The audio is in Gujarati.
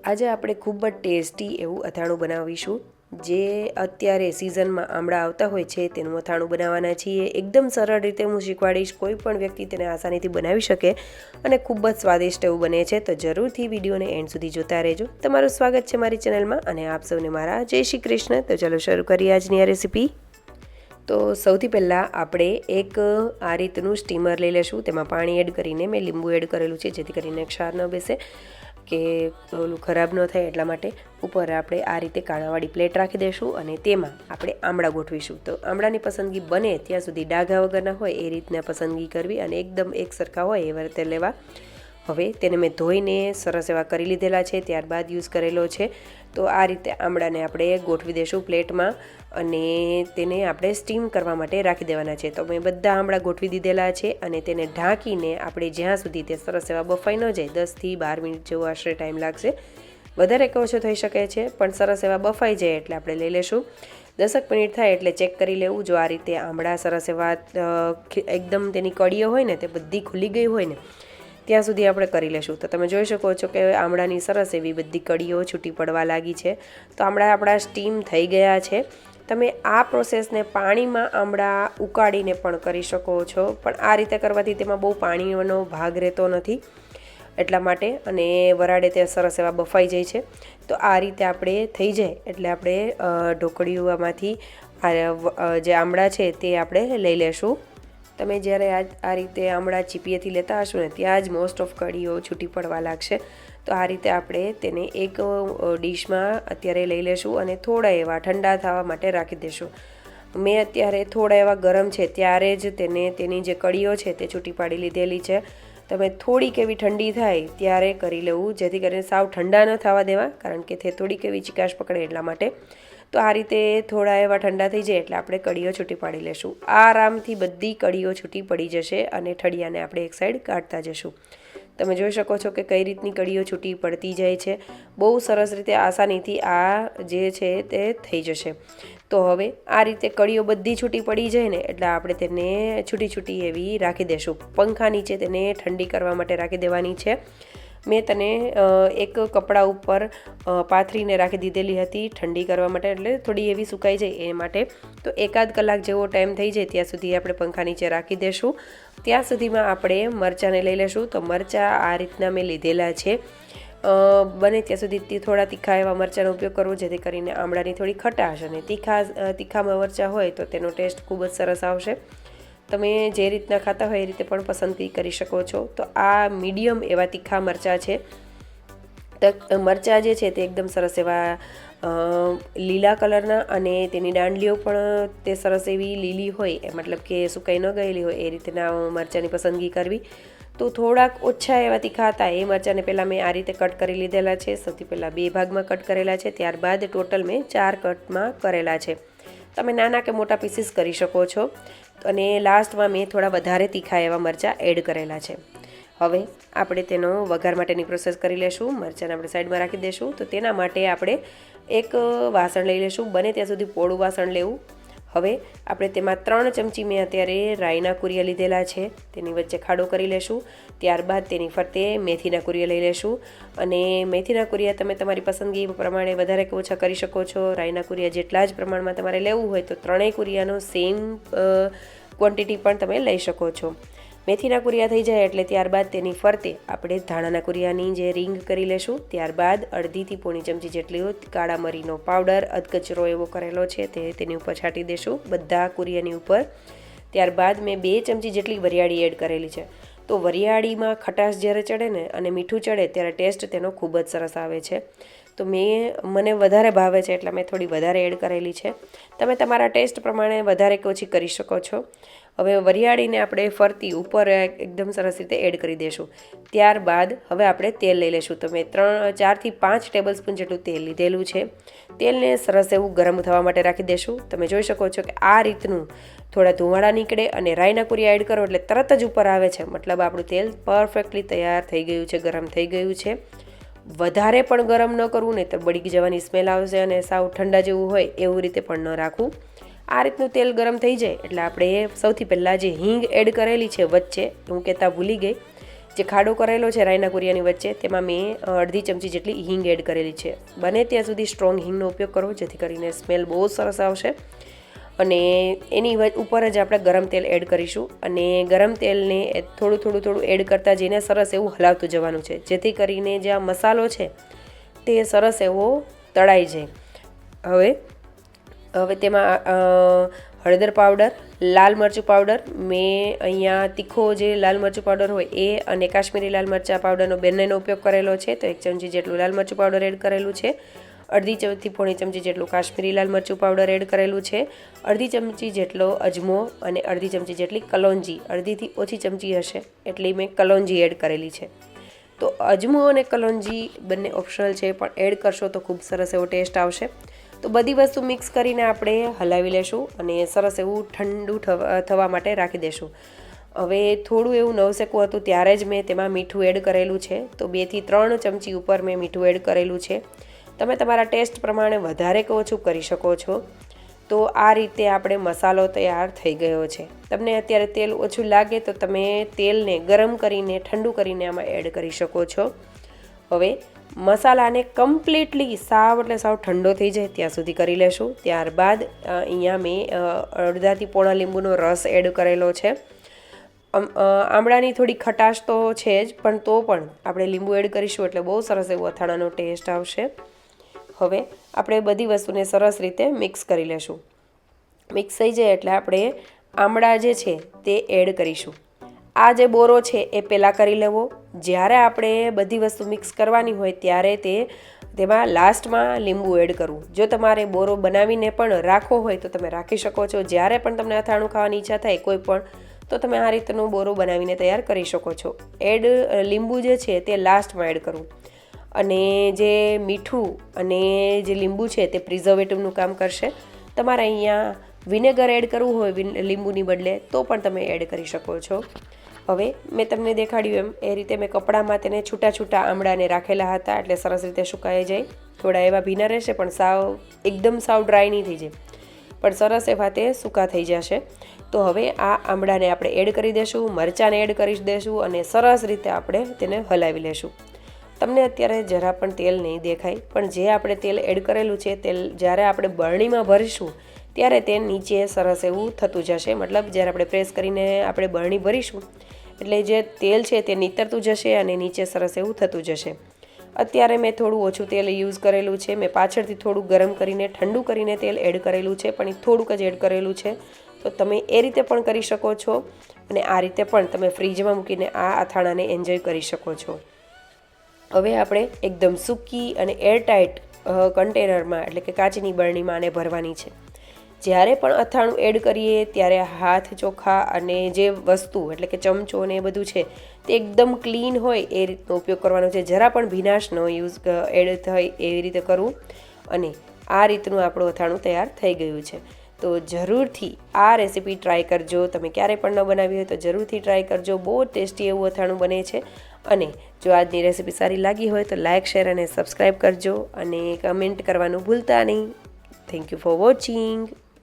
આજે આપણે ખૂબ જ ટેસ્ટી એવું અથાણું બનાવીશું, જે અત્યારે સિઝનમાં આંબળા આવતા હોય છે તેનું અથાણું બનાવવાના છીએ। એકદમ સરળ રીતે હું શીખવાડીશ, કોઈ પણ વ્યક્તિ તેને આસાનીથી બનાવી શકે અને ખૂબ જ સ્વાદિષ્ટ એવું બને છે। તો જરૂરથી વિડીયોને એન્ડ સુધી જોતા રહેજો। તમારું સ્વાગત છે મારી ચેનલમાં અને આપ સૌને મારા જય શ્રી કૃષ્ણ। તો ચાલો શરૂ કરીએ આજની આ રેસીપી। તો સૌથી પહેલાં આપણે એક આ રીતનું સ્ટીમર લઈ લેશું। તેમાં પાણી એડ કરીને મેં લીંબુ એડ કરેલું છે, જેથી કરીને ક્ષાર ન બેસે કે ઓલું ખરાબ ન થાય, એટલા માટે ઉપર આપણે આ રીતે કાણાવાળી પ્લેટ રાખી દઈશું અને તેમાં આપણે આમળા ગોઠવીશું। તો આમળાની પસંદગી બને ત્યાં સુધી ડાઘા વગરના હોય એ રીતના પસંદગી કરવી અને એકદમ એક સરખા હોય એવા રીતે લેવા। હવે તેને મેં ધોઈને સરસ એવા કરી લીધેલા છે, ત્યારબાદ યુઝ કરેલો છે। તો આ રીતે આમળાને આપણે ગોઠવી દઈશું પ્લેટમાં અને તેને આપણે સ્ટીમ કરવા માટે રાખી દેવાના છે। તો મેં બધા આમળા ગોઠવી દીધેલા છે અને તેને ઢાંકીને આપણે જ્યાં સુધી તે સરસ એવા બફાઈ ન જાય, 10થી 12 મિનિટ જેવો આશરે ટાઈમ લાગશે, વધારે કે ઓછો થઈ શકે છે, પણ સરસ એવા બફાઈ જાય એટલે આપણે લઈ લેશું। 10 મિનિટ થાય એટલે ચેક કરી લેવું। જો આ રીતે આમળા સરસ એવા એકદમ તેની કળીઓ હોય ને તે બધી ખુલી ગઈ હોય ને ત્યાં સુધી આપણે કરી લેશું। તો તમે જોઈ શકો છો કે આમળાની સરસ એવી બધી કળીઓ છૂટી પડવા લાગી છે। તો આમળા આપણા સ્ટીમ થઈ ગયા છે। તમે આ પ્રોસેસને પાણીમાં આમળા ઉકાળીને પણ કરી શકો છો, પણ આ રીતે કરવાથી તેમાં બહુ પાણીનો ભાગ રહેતો નથી, એટલા માટે, અને વરાળે તે સરસ એવા બફાઈ જાય છે। તો આ રીતે આપણે થઈ જાય એટલે આપણે ઢોકળીઓમાંથી જે આમળા છે તે આપણે લઈ લેશું। તમે જ્યારે આ રીતે આમળા ચીપીએથી લેતા હશો ને ત્યાં જ મોસ્ટ ઓફ કળીઓ છૂટી પડવા લાગશે। તો આ રીતે આપણે તેને એક ડીશમાં અત્યારે લઈ લેશું અને થોડા એવા ઠંડા થવા માટે રાખી દેશું। મેં અત્યારે થોડા એવા ગરમ છે ત્યારે જ તેની જે કળીઓ છે તે છૂટી પાડી લીધેલી છે। તમે થોડીક એવી ઠંડી થાય ત્યારે કરી લેવું, જેથી કરીને સાવ ઠંડા ન થવા દેવા, કારણ કે તે થોડીક એવી ચિકાશ પકડે એટલા માટે। તો આ રીતે થોડા એવા ઠંડા થઈ જાય એટલે આપણે કળીઓ છૂટી પાડી લેશું। આરામથી બધી કળીઓ છૂટી પડી જશે અને ઠળિયાને આપણે એક સાઈડ કાઢતા જશું। તમે જોઈ શકો છો કે કઈ રીતની કળીઓ છૂટી પડતી જાય છે, બહુ સરસ રીતે આસાનીથી આ જે છે તે થઈ જશે। તો હવે આ રીતે કળીઓ બધી છૂટી પડી જાય ને એટલે આપણે તેને છૂટી છૂટી એવી રાખી દેશું। પંખા નીચે તેને ઠંડી કરવા માટે રાખી દેવાની છે। મેં તને એક કપડા ઉપર પાથરીને રાખી દીધેલી હતી ઠંડી કરવા માટે, એટલે થોડી એવી સુકાઈ જાય એ માટે। તો 1-8 કલાક જેવો ટાઈમ થઈ જાય ત્યાં સુધી આપણે પંખા નીચે રાખી દેશું। ત્યાં સુધીમાં આપણે મરચાંને લઈ લેશું। તો મરચાં આ રીતના મેં લીધેલા છે, બને ત્યાં સુધી થોડા તીખા એવા મરચાંનો ઉપયોગ કરવો, જેથી કરીને આમળાની થોડી ખટાશ અને તીખા મરચાં હોય તો તેનો ટેસ્ટ ખૂબ જ સરસ આવશે। તમે જે રીતના ખાતા હોય એ રીતે પણ પસંદગી કરી શકો છો। તો આ મીડિયમ એવા તીખા મરચાં છે। તો મરચાં જે છે તે એકદમ સરસ એવા લીલા કલરના અને તેની દાંડલીઓ પણ તે સરસ એવી લીલી હોય, મતલબ કે સુકાઈ ન ગયેલી હોય એ રીતના મરચાંની પસંદગી કરવી। તો થોડાક ઓછા એવા તીખા હતા એ મરચાંને પહેલાં મેં આ રીતે કટ કરી લીધેલા છે। સૌથી પહેલાં 2 ભાગમાં કટ કરેલા છે, ત્યારબાદ ટોટલ મેં 4 કટમાં કરેલા છે। તમે નાના કે મોટા પીસીસ કરી શકો છો અને લાસ્ટમાં મેં થોડા વધારે તીખા એવા મરચાં એડ કરેલા છે। હવે આપણે તેનો વઘાર માટેની પ્રોસેસ કરી લેશું। મરચાંને આપણે સાઈડમાં રાખી દઈશું। તો તેના માટે આપણે એક વાસણ લઈ લેશું, બને ત્યાં સુધી પોળું વાસણ લેવું। હવે આપણે તેમાં 3 ચમચી મેં અત્યારે રાઈના કુરિયા લીધેલા છે, તેની વચ્ચે ખાડો કરી લેશું। ત્યારબાદ તેની ફરતે મેથીના કુરિયા લઈ લેશું અને મેથીના કુરિયા તમે તમારી પસંદગી પ્રમાણે વધારે કે ઓછા કરી શકો છો। રાઈના કુરિયા જેટલા જ પ્રમાણમાં તમારે લેવું હોય તો 3 કુરિયાનો સેમ ક્વોન્ટિટી પણ તમે લઈ શકો છો। મેથીના કુરિયા થઈ જાય એટલે ત્યારબાદ તેની ફરતે આપણે ધાણાના કુરિયાની જે રીંગ કરી લેશું। ત્યારબાદ 1/2 થી પોણી ચમચી જેટલી કાળા મરીનો પાવડર અધકચરો એવો કરેલો છે તે તેની ઉપર છાંટી દેશું બધા કુરિયાની ઉપર। ત્યારબાદ મેં 2 ચમચી જેટલી વરિયાળી એડ કરેલી છે। તો વરિયાળીમાં ખટાશ જ્યારે ચડે ને અને મીઠું ચડે ત્યારે ટેસ્ટ તેનો ખૂબ જ સરસ આવે છે। તો મને વધારે ભાવે છે એટલે મેં થોડી વધારે એડ કરેલી છે। તમે તમારા ટેસ્ટ પ્રમાણે વધારે કે ઓછી કરી શકો છો। હવે વરિયાળીને આપણે ફરતી ઉપર એકદમ સરસ રીતે એડ કરી દઈશું। ત્યારબાદ હવે આપણે તેલ લઈ લઈશું। તો મેં 4 થી 5 ટેબલ સ્પૂન જેટલું તેલ લીધેલું છે। તેલને સરસ એવું ગરમ થવા માટે રાખી દઈશું। તમે જોઈ શકો છો કે આ રીતનું થોડા ધુમાડા નીકળે અને રાઈના કુરિયા એડ કરો એટલે તરત જ ઉપર આવે છે, મતલબ આપણું તેલ પરફેક્ટલી તૈયાર થઈ ગયું છે, ગરમ થઈ ગયું છે। વધારે પણ ગરમ ન કરવું, નહીં તો બળી જવાની સ્મેલ આવશે અને સાવ ઠંડા જેવું હોય એવું રીતે પણ ન રાખવું। આ રીતનું તેલ ગરમ થઈ જાય એટલે આપણે સૌથી પહેલાં જે હિંગ એડ કરેલી છે વચ્ચે, હું કહેતા ભૂલી ગઈ, જે ખાડો કરેલો છે રાઈના કુરિયાની વચ્ચે, તેમાં મેં અડધી ચમચી જેટલી હિંગ એડ કરેલી છે. બને ત્યાં સુધી સ્ટ્રોંગ હિંગનો ઉપયોગ કરવો, જેથી કરીને સ્મેલ બહુ સરસ આવશે. અને એની ઉપર જ આપણે ગરમ તેલ એડ કરીશું, અને ગરમ તેલને થોડું એડ કરતાં જઈને સરસ એવું હલાવતું જવાનું છે, જેથી કરીને જે આ મસાલો છે તે સરસ એવો તળાઈ જાય. હવે તેમાં હળદર પાવડર, લાલ મરચું પાવડર, મેં અહીંયા તીખો જે લાલ મરચું પાવડર હોય એ અને કાશ્મીરી લાલ મરચાં પાવડરનો બંનેનો ઉપયોગ કરેલો છે. તો 1 ચમચી જેટલું લાલ મરચું પાવડર એડ કરેલું છે, અડધી ચમચી પોણી ચમચી જેટલું કાશ્મીરી લાલ મરચું પાવડર એડ કરેલું છે, અડધી ચમચી જેટલો અજમો અને અડધી ચમચી જેટલી કલોંજી, અડધીથી ઓછી ચમચી હશે એટલી મેં કલોંજી એડ કરેલી છે. તો અજમો અને કલોંજી બંને ઓપ્શનલ છે, પણ એડ કરશો તો ખૂબ સરસ એવો ટેસ્ટ આવશે. તો બધી વસ્તુ મિક્સ કરીને આપણે હલાવી લેશું અને સરસ એવું ઠંડુ થવા માટે રાખી દેશું. હવે થોડું એવું નવસેકું હતું ત્યારે જ મેં તેમાં મીઠું એડ કરેલું છે. તો 2 થી 3 ચમચી ઉપર મેં મીઠું એડ કરેલું છે. તમે તમારા ટેસ્ટ પ્રમાણે વધારે કે ઓછું કરી શકો છો. તો આ રીતે આપણે મસાલો તૈયાર થઈ ગયો છે. તમને અત્યારે તેલ ઓછું લાગે તો તમે તેલને ગરમ કરીને ઠંડુ કરીને આમાં એડ કરી શકો છો. હવે મસાલાને કમ્પ્લીટલી સાવ ઠંડો થઈ જાય ત્યાં સુધી કરી લેશું. ત્યારબાદ અહીંયા મેં અડધાથી પોણા લીંબુનો રસ એડ કરેલો છે. આમળાની થોડી ખટાશ તો છે જ, પણ તો પણ આપણે લીંબુ એડ કરીશું એટલે બહુ સરસ એવો અથાણાનો ટેસ્ટ આવશે. હવે આપણે બધી વસ્તુને સરસ રીતે મિક્સ કરી લેશું. મિક્સ થઈ જાય એટલે આપણે આમળા જે છે તે એડ કરીશું. આ જે બોરો છે એ પહેલાં કરી લેવો. જ્યારે આપણે બધી વસ્તુ મિક્સ કરવાની હોય ત્યારે તેમાં લાસ્ટમાં લીંબુ એડ કરવું. જો તમારે બોરો બનાવીને પણ રાખવો હોય તો તમે રાખી શકો છો. જ્યારે પણ તમને અથાણું ખાવાની ઈચ્છા થાય કોઈ પણ, તો તમે આ રીતનો બોરો બનાવીને તૈયાર કરી શકો છો. લીંબુ જે છે તે લાસ્ટમાં એડ કરવું. અને જે મીઠું અને જે લીંબુ છે તે પ્રિઝર્વેટિવનું કામ કરશે. તમારે અહીંયા વિનેગર એડ કરવું હોય લીંબુની બદલે તો પણ તમે એડ કરી શકો છો. હવે મેં તમને દેખાડ્યું એમ એ રીતે મેં કપડામાં તેને છૂટા આમળાને રાખેલા હતા, એટલે સરસ રીતે સુકાઈ જાય. થોડા એવા ભીના રહેશે પણ એકદમ સાવ ડ્રાય નહીં થઈ જાય, પણ સરસ એવા તે સૂકા થઈ જશે. તો હવે આ આમળાને આપણે એડ કરી દઈશું, મરચાંને એડ કરી દઈશું અને સરસ રીતે આપણે તેને હલાવી લેશું. તમને અત્યારે જરા પણ તેલ નહીં દેખાય, પણ જે આપણે તેલ એડ કરેલું છે તેલ જ્યારે આપણે બરણીમાં ભરીશું ત્યારે તે નીચે સરસ એવું થતું જશે. મતલબ જ્યારે આપણે પ્રેસ કરીને આપણે બરણી ભરીશું એટલે જે તેલ છે તે નીતરતું જશે અને નીચે સરસ એવું થતું જશે. અત્યારે મેં થોડું ઓછું તેલ યુઝ કરેલું છે. મેં પાછળથી થોડું ગરમ કરીને ઠંડુ કરીને તેલ એડ કરેલું છે, પણ એ થોડુંક જ એડ કરેલું છે. તો તમે એ રીતે પણ કરી શકો છો અને આ રીતે પણ તમે ફ્રીજમાં મૂકીને આ અથાણાને એન્જોય કરી શકો છો. હવે આપણે એકદમ સૂકી અને એરટાઇટ કન્ટેનરમાં એટલે કે કાચની બરણીમાં આને ભરવાની છે. જ્યારે પણ અથાણું એડ કરીએ ત્યારે હાથ ચોખ્ખા અને જે વસ્તુ એટલે કે ચમચો ને એ બધું છે તે એકદમ ક્લીન હોય એ રીતનો ઉપયોગ કરવાનો છે. જરા પણ ભીનાશનો એડ થાય એવી રીતે કરવું. અને આ રીતનું આપણું અથાણું તૈયાર થઈ ગયું છે. તો જરૂરથી આ રેસીપી ટ્રાય કરજો. તમે ક્યારેય પણ ન બનાવી હોય તો જરૂરથી ટ્રાય કરજો. બહુ ટેસ્ટી એવું અથાણું બને છે. અને જો આજની રેસીપી સારી લાગી હોય તો લાઇક, શેર અને સબસ્ક્રાઈબ કરજો અને કમેન્ટ કરવાનું ભૂલતા નહીં. Thank you for watching.